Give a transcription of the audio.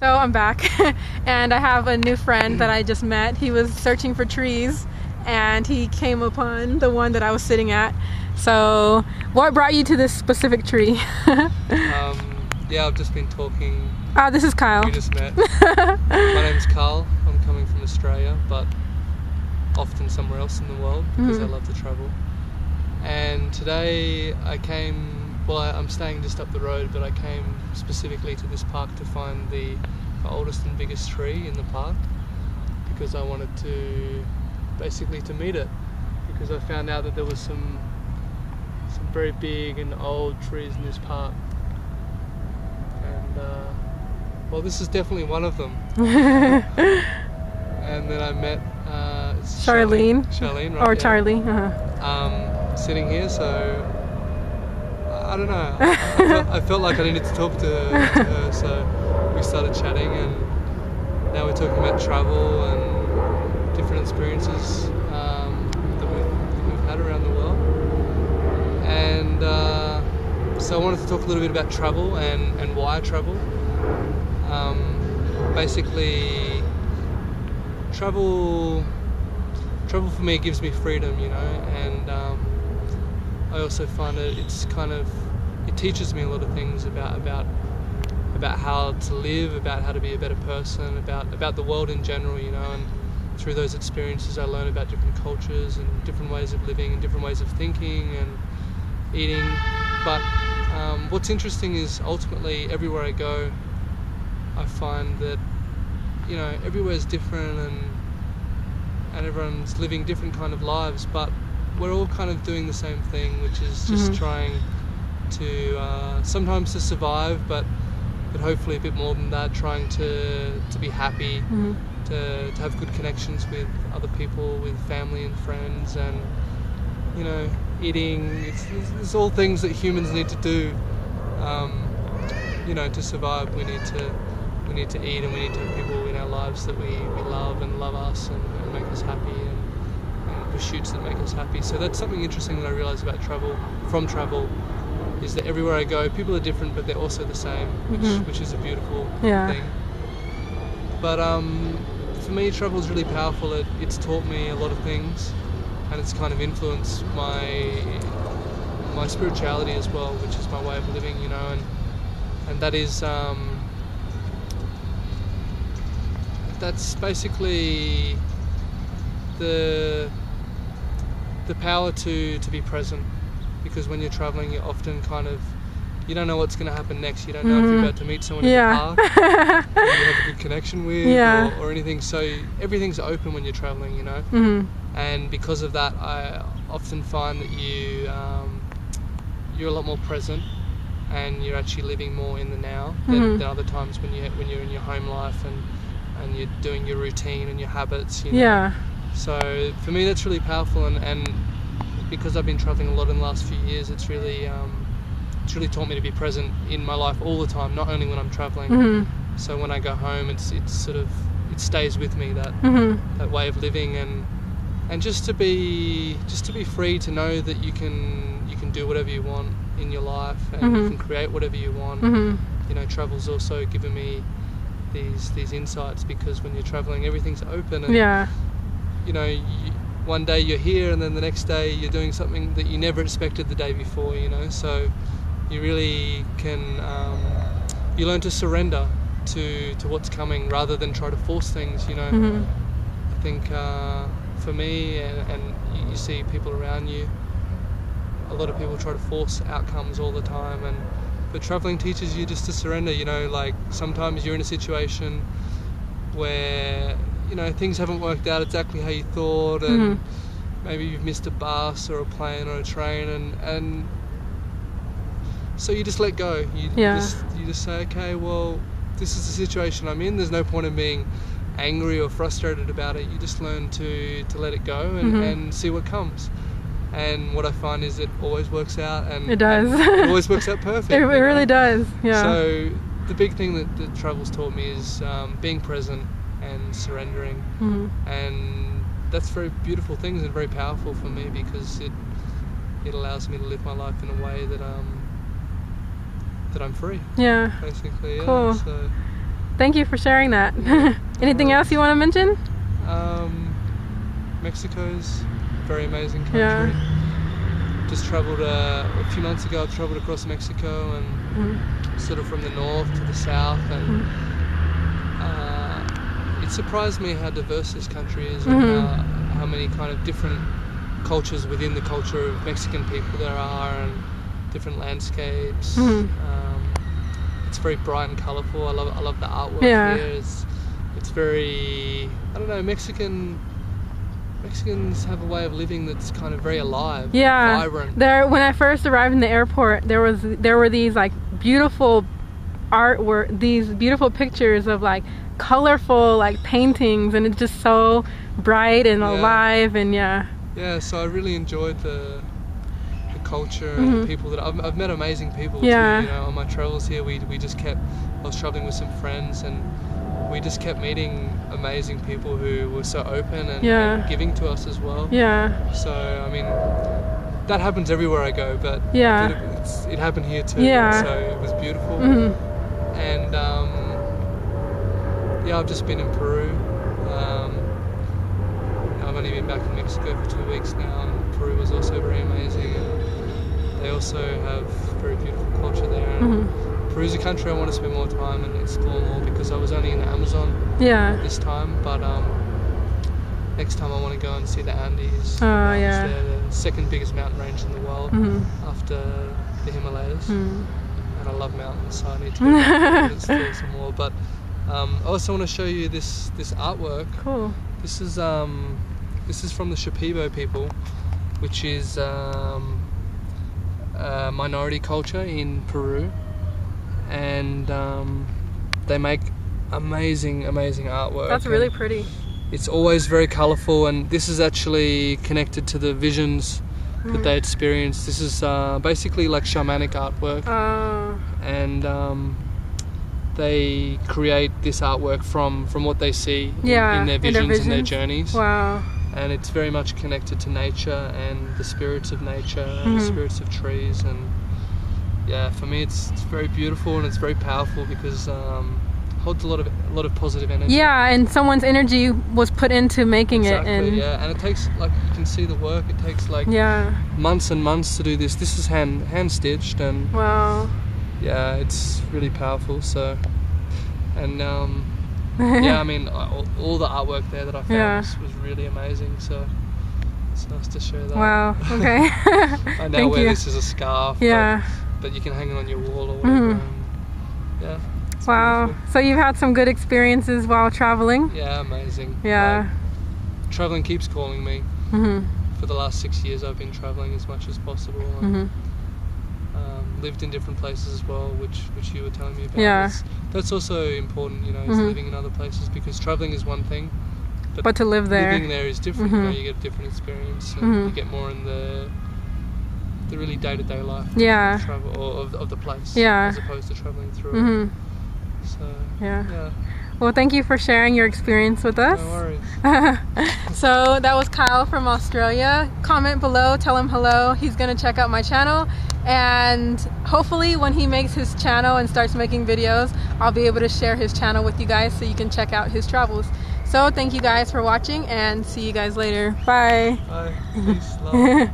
So I'm back and I have a new friend that I just met. He was searching for trees and he came upon the one that I was sitting at. So what brought you to this specific tree? Yeah, I've just been talking. This is Kyle. We just met. My name's Carl. I'm coming from Australia, but often somewhere else in the world because I love to travel. And today I came, I'm staying just up the road, but I came specifically to this park to find the oldest and biggest tree in the park because I wanted to meet it, because I found out that there was some very big and old trees in this park, and this is definitely one of them. And then I met Charlene, right? Or Charlie. Sitting here, so I don't know. I felt like I needed to talk to her, so we started chatting, and now we're talking about travel and different experiences that we've had around the world. And so I wanted to talk a little bit about travel and why I travel. Basically, travel for me gives me freedom, and I also find it teaches me a lot of things about how to live, about how to be a better person, about the world in general, and through those experiences I learn about different cultures and different ways of living and different ways of thinking and eating. But what's interesting is ultimately everywhere I go I find that everywhere's different and everyone's living different kind of lives, but we're all kind of doing the same thing, which is just trying to sometimes to survive, but hopefully a bit more than that, trying to be happy, to have good connections with other people, with family and friends, and eating. It's all things that humans need to do. To survive, we need to eat, and we need to have people in our lives that we love and love us and make us happy, and pursuits that make us happy. So that's something interesting that I realise about travel, is that everywhere I go, people are different, but they're also the same, which is a beautiful thing. But for me, travel is really powerful. It's taught me a lot of things, and it's kind of influenced my spirituality as well, which is my way of living, and that is that's basically the power to be present, because when you're traveling, you're often you don't know what's going to happen next. You don't know if you're about to meet someone in the park that you have a good connection with, or anything. So everything's open when you're traveling, and because of that, I often find that you're a lot more present, and you're actually living more in the now than other times when you're in your home life and you're doing your routine and your habits. So for me, that's really powerful, and because I've been traveling a lot in the last few years, it's really taught me to be present in my life all the time, not only when I'm traveling. So when I go home, it stays with me, that way of living, and just to be free to know that you can do whatever you want in your life, and you can create whatever you want. Travel's also given me these insights, because when you're traveling, everything's open, and one day you're here, and then the next day you're doing something that you never expected the day before. So you really can you learn to surrender to what's coming rather than try to force things. I think for me, and you see people around you, a lot of people try to force outcomes all the time, but traveling teaches you just to surrender. Like sometimes you're in a situation where things haven't worked out exactly how you thought, and maybe you've missed a bus or a plane or a train, and so you just let go. You just say, okay, well, this is the situation I'm in. There's no point in being angry or frustrated about it. You just learn to let it go and see what comes. And what I find is it always works out, and it does. It always works out perfect. It really does. Yeah. So the big thing that travel's taught me is being present and surrendering, and that's very beautiful things and very powerful for me, because it allows me to live my life in a way that I'm free. Yeah. Basically, yeah. Cool. So thank you for sharing that. Anything else you want to mention? Mexico's a very amazing country. Just traveled a few months ago. I traveled across Mexico and sort of from the north to the south, and it surprised me how diverse this country is, and how many kind of different cultures within the culture of Mexican people there are, and different landscapes. It's very bright and colourful. I love the artwork here. It's very, I don't know, Mexicans have a way of living that's kind of very alive, vibrant. When I first arrived in the airport, there were these like beautiful artwork, these beautiful pictures of like colorful like paintings, and it's just so bright and alive, and so I really enjoyed the culture and the people that I've met amazing people too, you know, on my travels here. I was traveling with some friends, and we just kept meeting amazing people who were so open and giving to us as well. So I mean, that happens everywhere I go, but it happened here too. So it was beautiful. And I've just been in Peru. I've only been back in Mexico for 2 weeks now, and Peru was also very amazing. And they also have very beautiful culture there. And Peru's a country I want to spend more time and explore more, because I was only in the Amazon this time, but next time I want to go and see the Andes. They're the second biggest mountain range in the world after the Himalayas. And I love mountains, so I need to explore some more. But I also want to show you this artwork. Cool. This is from the Shipibo people, which is a minority culture in Peru, and they make amazing artwork. That's really pretty. It's always very colourful, and this is actually connected to the visions that they experienced. This is basically like shamanic artwork, and they create this artwork from what they see in their visions and their journeys. Wow. And it's very much connected to nature and the spirits of nature and the spirits of trees. And for me it's very beautiful, and it's very powerful, because holds a lot of positive energy. And someone's energy was put into making it. And and it takes, like, you can see the work. It takes like months and months to do this. This is hand stitched, and wow. It's really powerful. So, and I mean, all the artwork there that I found was really amazing. So it's nice to share that. Wow. Okay. I now wear this as a scarf. But you can hang it on your wall or whatever. Wow. Beautiful. So you've had some good experiences while traveling? Yeah, amazing. Yeah. Like, traveling keeps calling me. For the last 6 years I've been traveling as much as possible. Lived in different places as well, which you were telling me about. That's also important, you know, is living in other places, because traveling is one thing, but to live there, living there is different. You know, you get a different experience, and you get more in the really day-to-day life of travel, or of the place, as opposed to traveling through it. So well, thank you for sharing your experience with us. No worries. So that was Kyle from Australia. Comment below, tell him hello. He's gonna check out my channel, and hopefully when he makes his channel and starts making videos, I'll be able to share his channel with you guys so you can check out his travels. So thank you guys for watching, and see you guys later. Bye. Bye. Peace, love.